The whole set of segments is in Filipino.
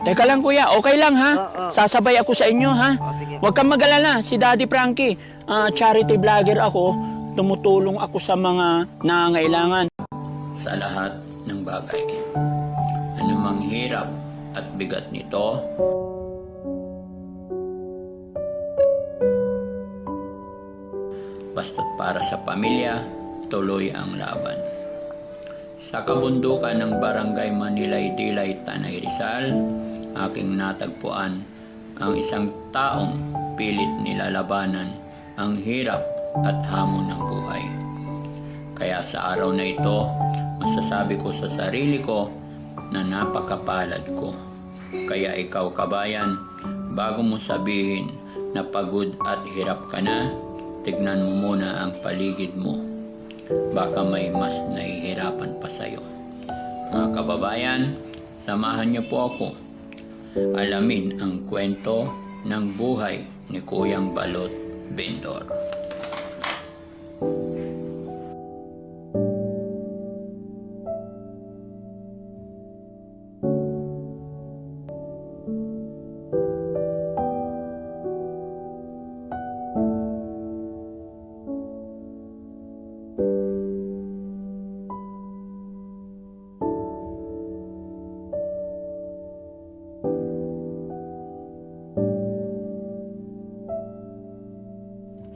Teka lang kuya, okay lang ha? Oo. Sasabay ako sa inyo ha? Sige. Huwag kang mag-alala, si Daddy Frankie. Charity vlogger ako, tumutulong ako sa mga nangangailangan. Sa lahat ng bagay. Anumang hirap at bigat nito, basta't para sa pamilya, tuloy ang laban. Sa kabundukan ng Barangay Manilay-Dilay, Tanay Rizal, aking natagpuan ang isang taong pilit nilalabanan ang hirap at hamon ng buhay. Kaya sa araw na ito, masasabi ko sa sarili ko na napakapalad ko. Kaya ikaw kabayan, bago mo sabihin na pagod at hirap ka na, tignan mo muna ang paligid mo. Baka may mas nahihirapan pa sa'yo. Mga kababayan, samahan niyo po ako. Alamin ang kwento ng buhay ni Kuyang Balot Bindor.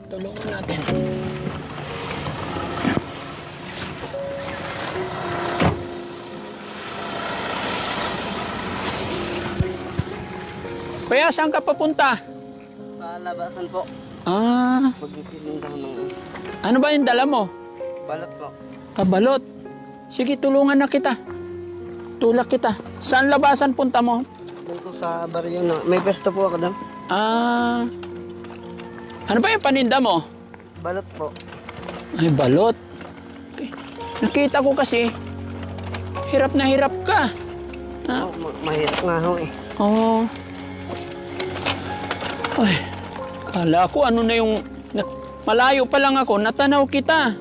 Tulungan natin. Kuya, saan ka papunta? Palabasan po. Magtitinda ng Ano ba yung dala mo? balot po. Balot. Sige, tulungan na kita. Tulak kita. Saan labasan punta mo? Doon po sa baryo na. May pesto po ako doon. Ano ba yung paninda mo? Balot po. Ay, balot. Okay. Nakita ko kasi, hirap na hirap ka. Oh, mahirap nga ho eh. Oo. Ay, kala ko ano na yung... malayo pa lang ako, natanaw kita.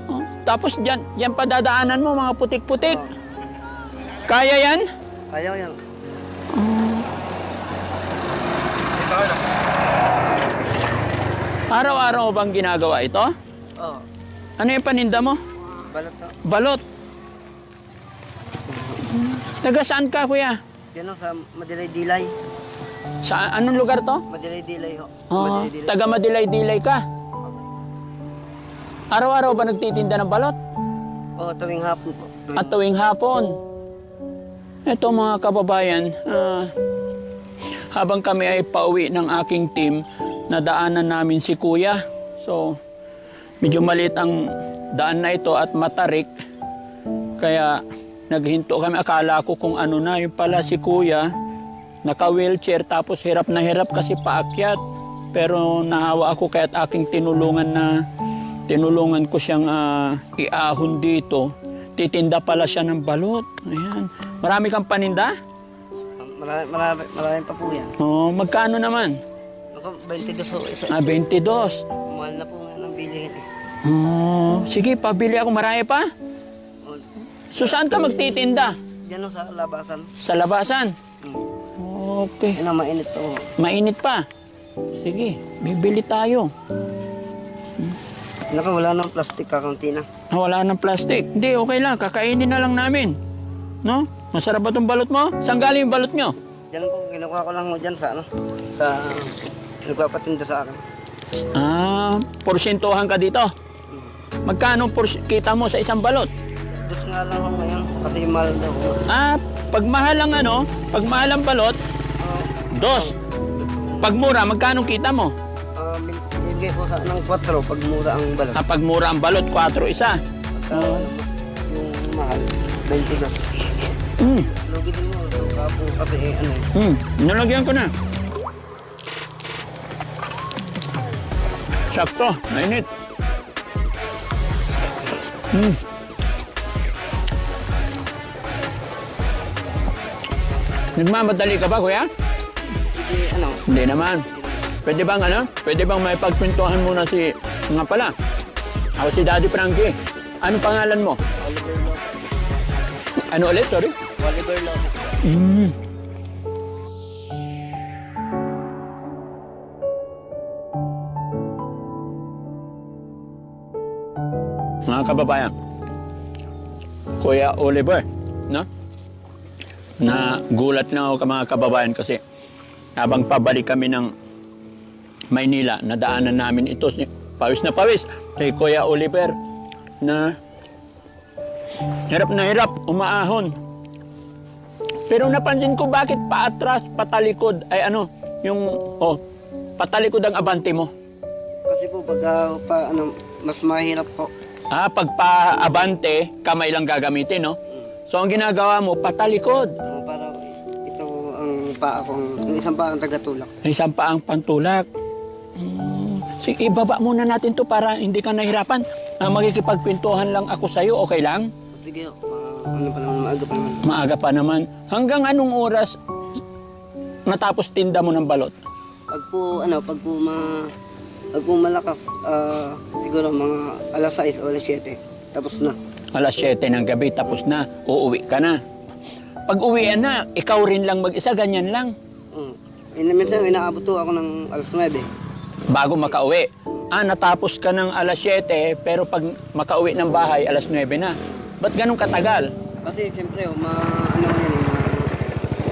Oh, tapos dyan pa dadaanan mo, mga putik-putik. Oh. Kaya yan? Ayaw yan. Araw-araw mo bang ginagawa ito? Oo. Ano yung paninda mo? Balot po. Balot. Taga saan ka, kuya? Yan o, sa Madilay-Dilay. Sa anong lugar to? Madilay-Dilay ho. Madilay-Dilay. Taga Madilay-Dilay ka. Araw-araw ba nagtitinda ng balot? Oo, tuwing hapon po. At tuwing hapon. Ito mga kababayan, habang kami ay pauwi ng aking team, nadaanan namin si Kuya. So, medyo maliit ang daan na ito at matarik. Kaya naghinto kami. Akala ko kung ano na. Yung pala si Kuya, naka-wheelchair tapos hirap na hirap kasi paakyat. Pero nahawa ako kaya't aking tinulungan ko siyang iahon dito. Titinda pala siya ng balot. Ayan. Marami kang paninda? Marami pa po yan. Oh, magkano naman? Ako, 22 ho. Isa. 22. Mahal na po nga ng bilihin eh. Oh, sige, pabili ako. Marami pa? Oh, So, saan ka magtitinda? Diyan ho sa labasan. Sa labasan? Okay. Yan ang mainit to. Mainit pa. Sige, bibili tayo. Naka, wala nang plastic kakunti na. Wala ng plastic. Hindi, okay lang. Kakainin na lang namin. No? Masarap ba itong balot mo? Saan galing yung balot nyo? Diyan po, kinukuha ko lang mo dyan sa ano. Sa nagpapatinda sa akin. Porsyentuhan ka dito. Magkano kita mo sa isang balot? Dos nga lang ako ngayon kasi mahal daw ko. Pag mahal ang pag mahal ang balot, dos. Pag mura, magkano kita mo? Bigay po sa ng 4 pag mura ang balot. Pag mura ang balot, 4 isa. Yung mahal, 22. Lugi din mo, so kapo kasi ano eh. Nalagyan ko na. Sakto, mainit. Nagmamadali ka ba, kuya? Hindi, ano, Hindi naman. Pwede bang may pagpintuhan muna nga pala? Ako si Daddy Frankie. Ano pangalan mo? Oliver Lopez. Ano ulit, sorry? Oliver Lopez. Mga kababayan, Kuya Oliver, no? Na gulat lang ako mga kababayan kasi habang pabalik kami ng Maynila, nadaanan namin ito, pawis na pawis, kay Kuya Oliver na hirap, umaahon. Pero napansin ko bakit paatras, patalikod, ay ano, yung, patalikod ang abante mo. Kasi po pag mas mahirap po. Pag pa-abante, kamay lang gagamitin, no? So, ang ginagawa mo, patalikod. Para ito ang paa kong, yung isang paa ang tagatulak. Isang paang pantulak. Sige, ibaba muna natin to para hindi ka nahirapan. Magkikipagkwentuhan lang ako sa'yo, okay lang? Sige, ano pa naman, maaga pa naman. Maaga pa naman. Hanggang anong oras natapos tinda mo ng balot? Pag po malakas, siguro mga alas 6 o alas 7, tapos na. Alas 7 ng gabi, tapos na, uuwi ka na. Pag uwian na, ikaw rin lang mag-isa, ganyan lang. Minsan inaabot po ako ng alas 9. Bago makauwi. Natapos ka ng alas 7, pero pag makauwi ng bahay, alas 9 na. Ba't ganun katagal? Kasi siyempre,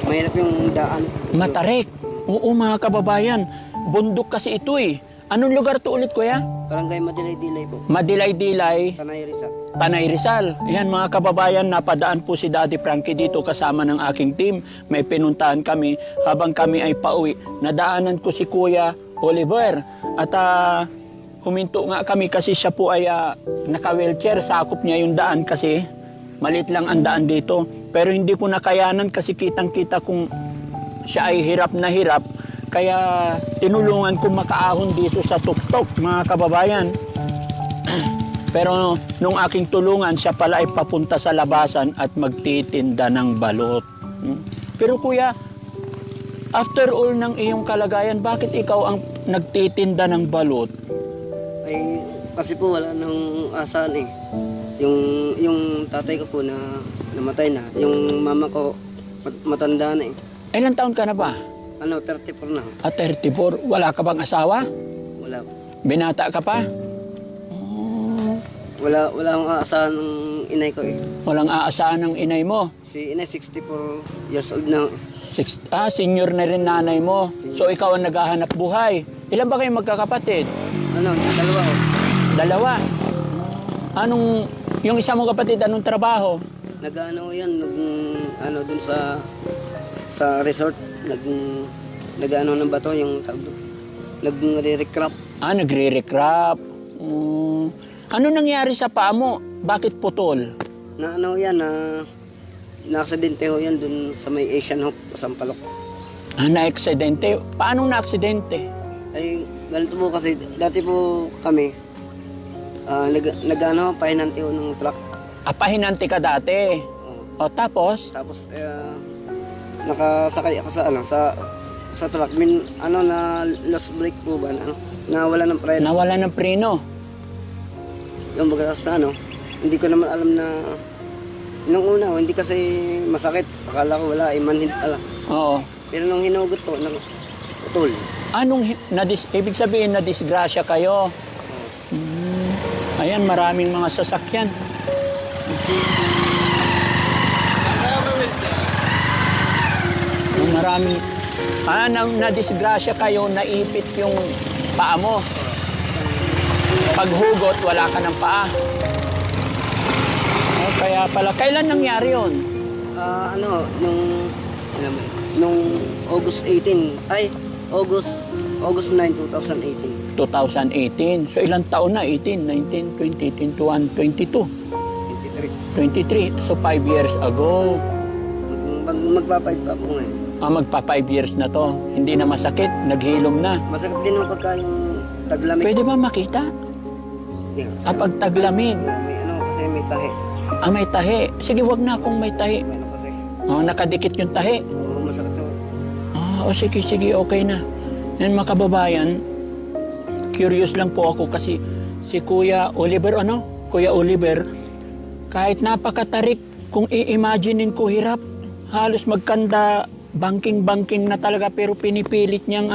mahirap yung daan. Matarik. Oo mga kababayan, bundok kasi ito eh. Anong lugar to ulit, kuya? Barangay Madilay-Dilay po. Madilay-Dilay, Tanay Rizal. Tanay Rizal. Ayan mga kababayan, napadaan po si Daddy Frankie dito kasama ng aking team. May pinuntahan kami habang kami ay pauwi. Nadaanan ko si Kuya Oliver at huminto nga kami kasi siya po ay naka-wheelchair. Sakop niya yung daan kasi maliit lang ang daan dito. Pero hindi ko nakayanan kasi kitang-kita kung siya ay hirap na hirap. Kaya tinulungan ko makaahon dito sa tuktok, mga kababayan. Pero nung aking tulungan, siya pala ay papunta sa labasan at magtitinda ng balot. Pero kuya, after all ng iyong kalagayan, bakit ikaw ang nagtitinda ng balot? Ay, kasi po wala nang asahan eh. Yung tatay ko po na namatay na. Yung mama ko matanda na eh. Ilang taon ka na ba? 34 na. 34. Wala ka bang asawa? Wala po. Binata ka pa? Wala akong aasahan ng inay ko eh. Walang aasahan ng inay mo. Si inay 64 years old na. Senior na rin nanay mo. So ikaw ang naghahanap buhay. Ilan ba kayong magkakapatid? Dalawa ko. Dalawa. Yung isa mong kapatid, anong trabaho? Dun sa resort, ng bato yung tawag doon. Nagre-recrap. Nagre-recrap. Ano nangyari sa paa mo? Bakit putol? Na-aksidente ho yan dun sa may Asian Hope, Sampaloc. Na-aksidente? Paanong na-aksidente? Ay, ganito po kasi, dati po kami, pahinante ho ng truck. Pahinante ka dati? O tapos? Tapos, nakasakay ako sa truck. Na lost brake po ba? Nawala ng preno. Nawala ng preno. Yung bagas na hindi ko naman alam na, nung una, hindi kasi masakit. Akala ko wala, manhid pala. Oo. Pero nung hinugot ko, putol. Ibig sabihin na disgrasya kayo? Ayan, maraming mga sasakyan. Maraming na-disgrasya kayo, naipit yung paa mo. Paghugot, wala ka ng paa. Kaya pala, kailan nangyari yun? Nung August 18, August 9, 2018. 2018. So ilang taon na? 18, 19, 20, 21, 22. 23. So 5 years ago. Magpa-5 pa po ngayon. Magpa 5 years na to. Hindi na masakit, naghilom na. Masakit din yung pagka yung taglamig. Pwede ba makita? Yeah. Pag taglamig. Kasi may tahi. May tahi. Sige, wag na kung may tahi. Kasi. Nakadikit yung tahi. Masakit yun. Sige, okay na. Yan mga kababayan, curious lang po ako kasi si Kuya Oliver, Kuya Oliver, kahit napakatarik, kung i-imaginein ko hirap, halos magkanda, banking na talaga, pero pinipilit niyang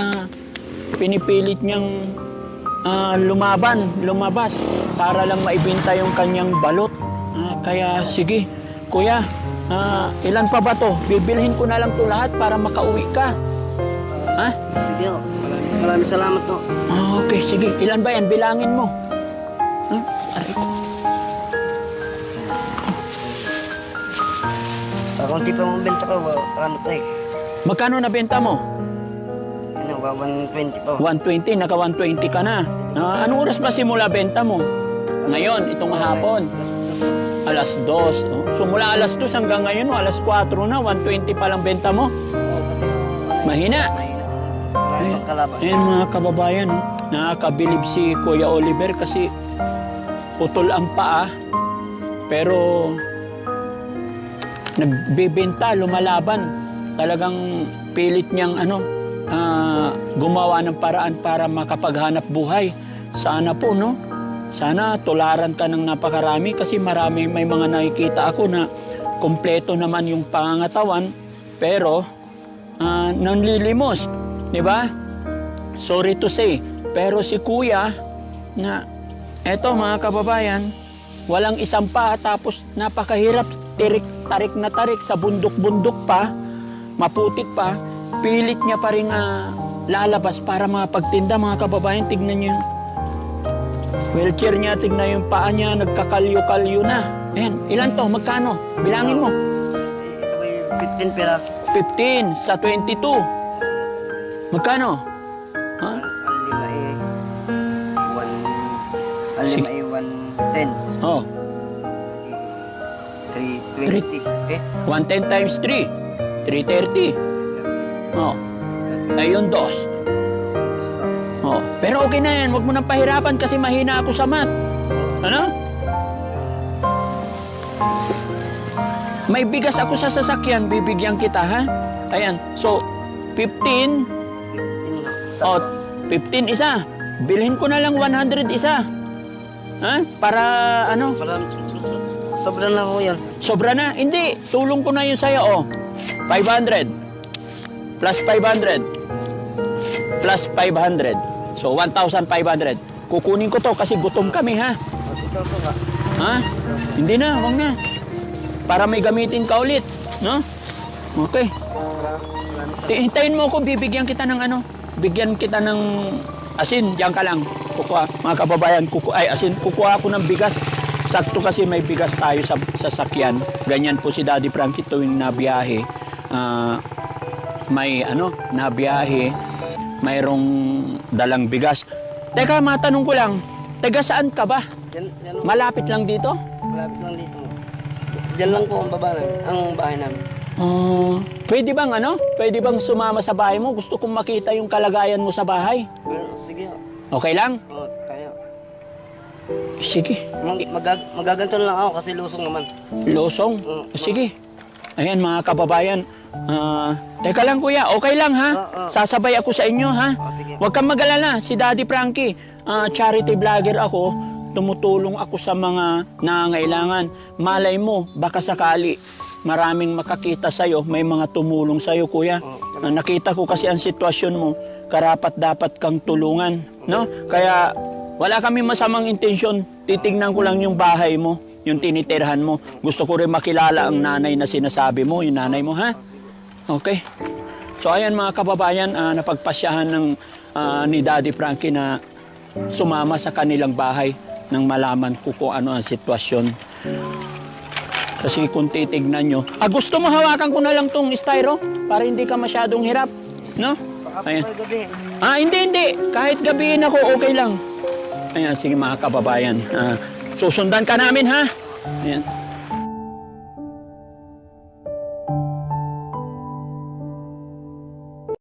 lumabas para lang maibenta yung kanyang balot. Kaya sige, kuya, ilan pa ba to? Bibilhin ko na lang to lahat para makauwi ka. Ha? Sige ho. Maraming salamat ho. Okay, sige. Ilan ba yan? Bilangin mo. Aray ko. Kakunti pa mong benta ko, ano to eh. Magkano nabenta mo? Ano, 120 pa ho. 120, naka 120 ka na. Anong oras ba simula benta mo? Ngayon, itong hapon. Alas 2. Oh. So mula alas 2 hanggang ngayon, alas 4 na, 120 pa lang benta mo. Mahina. Maraming pagkalaban. Ayan mga kababayan, oh. Nakakabilib si Kuya Oliver kasi putol ang paa. Pero nagbebenta, lumalaban. Talagang pilit niyang gumawa ng paraan para makapaghanap buhay. Sana po, no? Sana tularan ka ng napakarami kasi may mga nakikita ako na kompleto naman yung pangangatawan pero nanlilimos, di ba? Sorry to say, pero si kuya na eto mga kababayan, walang isang pa tapos napakahirap, tarik na tarik sa bundok-bundok pa, maputik pa, pilit niya pa rin lalabas para makapagtinda mga kababayan. Tignan niyo yung wheelchair niya, tignan yung paa niya, nagkakalyo-kalyo na. Ayan, ilan to? Magkano? Bilangin mo. Ito may 15 piraso. 15 sa 22. Magkano? Ha? Ang lima ay 110. Oh, 320. 110 times 3. 330. Oh, ayun, 2. Oh, pero okay na yan. Huwag mo nang pahirapan kasi mahina ako sa math. Ano? May bigas ako sa sasakyan. Bibigyan kita, ha? Ayan. So, 15. Oh, 15 isa. Bilhin ko na lang 100 isa. Ha? Para ano? Sobra na ho yan. Sobra na? Hindi. Tulong ko na yun sa'yo, oh. 500. Plus 500. Plus 500. So, 1,500. Kukunin ko to kasi gutom kami, ha? Ito ka. Ha? Hindi na, huwag na. Para may gamitin ka ulit, no? Okay. Hintayin mo ako, bibigyan kita ng bigyan kita ng asin, diyan ka lang. Kukuha, mga kababayan, kukuha ako ng bigas. Sakto kasi may bigas tayo sa sasakyan. Ganyan po si Daddy Frankie tuwing nabiyahe. May nabiyahe, mayroong dalang bigas. Teka, matanong ko lang, taga saan ka ba? Yan, Malapit lang dito? malapit lang dito. Diyan lang po ang bahay namin. Pwede bang sumama sa bahay mo? Gusto kong makita yung kalagayan mo sa bahay. Well, sige. Okay lang? Oh, kaya. Sige. Magaganto lang ako kasi lusong naman. Losong? Sige. Ayan mga kababayan. Teka lang kuya, okay lang ha? Sasabay ako sa inyo ha? Sige. Huwag kang mag-alala, si Daddy Frankie, charity vlogger ako. Tumutulong ako sa mga nangangailangan. Malay mo, baka sakali maraming makakita sa'yo, may mga tumulong sa'yo kuya. Nakita ko kasi ang sitwasyon mo, karapat dapat kang tulungan, no? Kaya wala kami masamang intensyon, titignan ko lang yung bahay mo, yung tinitirhan mo. Gusto ko rin makilala ang nanay na sinasabi mo, yung nanay mo, ha? Okay. So ayan mga kababayan, napagpasyahan ng ni Daddy Frankie na sumama sa kanilang bahay nang malaman ko kung ano ang sitwasyon. Kasi kung titignan nyo, gusto mo hawakan ko na lang tong styro para hindi ka masyadong hirap, no? Ayan. Hindi. Kahit gabihin ako, okay lang. Ayan, sige mga kababayan. Susundan ka namin, ha? Ayan.